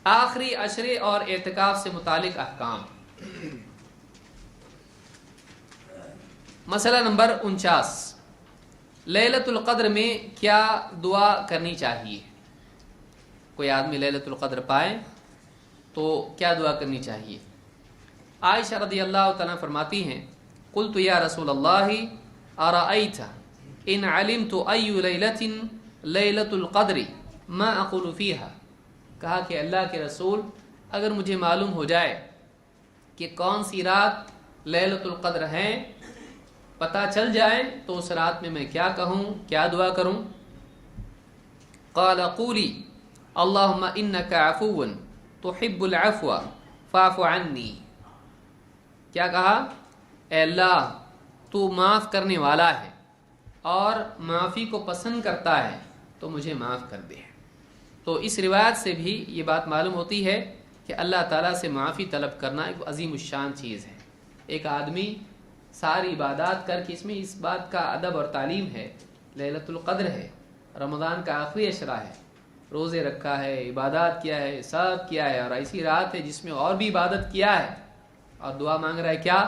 آخری عشرے اور اعتکاف سے متعلق احکام۔ مسئلہ نمبر 49، لیلۃ القدر میں کیا دعا کرنی چاہیے؟ کوئی آدمی لیلۃ القدر پائے تو کیا دعا کرنی چاہیے؟ عائشہ رضی اللہ تعالیٰ فرماتی ہیں، قلت یا رسول اللہ ارأیت ان علمت ای لیلۃ لیلۃ القدر ما اقول فیہا، کہا کہ اللہ کے رسول اگر مجھے معلوم ہو جائے کہ کون سی رات لیلۃ القدر ہے، پتہ چل جائے تو اس رات میں کیا کہوں، کیا دعا کروں؟ قال قولی اللہم انک عفو تحب العفو فاعف عنی، کیا کہا؟ اے اللہ تو معاف کرنے والا ہے اور معافی کو پسند کرتا ہے تو مجھے معاف کر دے۔ تو اس روایت سے بھی یہ بات معلوم ہوتی ہے کہ اللہ تعالیٰ سے معافی طلب کرنا ایک عظیم الشان چیز ہے۔ ایک آدمی ساری عبادات کر کے، اس میں اس بات کا ادب اور تعلیم ہے، لیلۃ القدر ہے، رمضان کا آخری عشرہ ہے، روزے رکھا ہے، عبادات کیا ہے، سب کیا ہے، اور ایسی رات ہے جس میں اور بھی عبادت کیا ہے، اور دعا مانگ رہا ہے کیا؟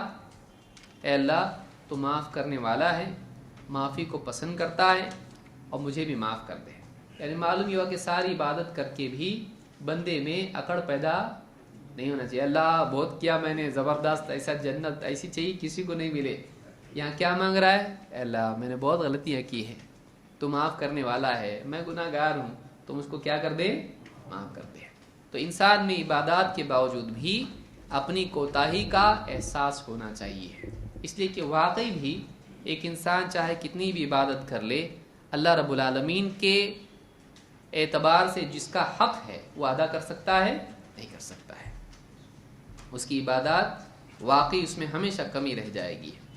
اے اللہ تو معاف کرنے والا ہے، معافی کو پسند کرتا ہے اور مجھے بھی معاف کر دے۔ یعنی معلوم یہ ہوا کہ ساری عبادت کر کے بھی بندے میں اکڑ پیدا نہیں ہونا چاہیے، اللہ بہت کیا میں نے، زبردست، ایسا جنت ایسی چاہیے کسی کو نہیں ملے۔ یہاں کیا مانگ رہا ہے؟ اے اللہ میں نے بہت غلطیاں کی ہیں، تو معاف کرنے والا ہے، میں گناہ گار ہوں، تم اس کو کیا کر دے؟ معاف کر دے۔ تو انسان میں عبادات کے باوجود بھی اپنی کوتاہی کا احساس ہونا چاہیے، اس لیے کہ واقعی بھی ایک انسان چاہے کتنی بھی عبادت کر لے، اللہ رب العالمین کے اعتبار سے جس کا حق ہے وہ ادا کر سکتا ہے؟ نہیں کر سکتا ہے۔ اس کی عبادات واقعی اس میں ہمیشہ کمی رہ جائے گی۔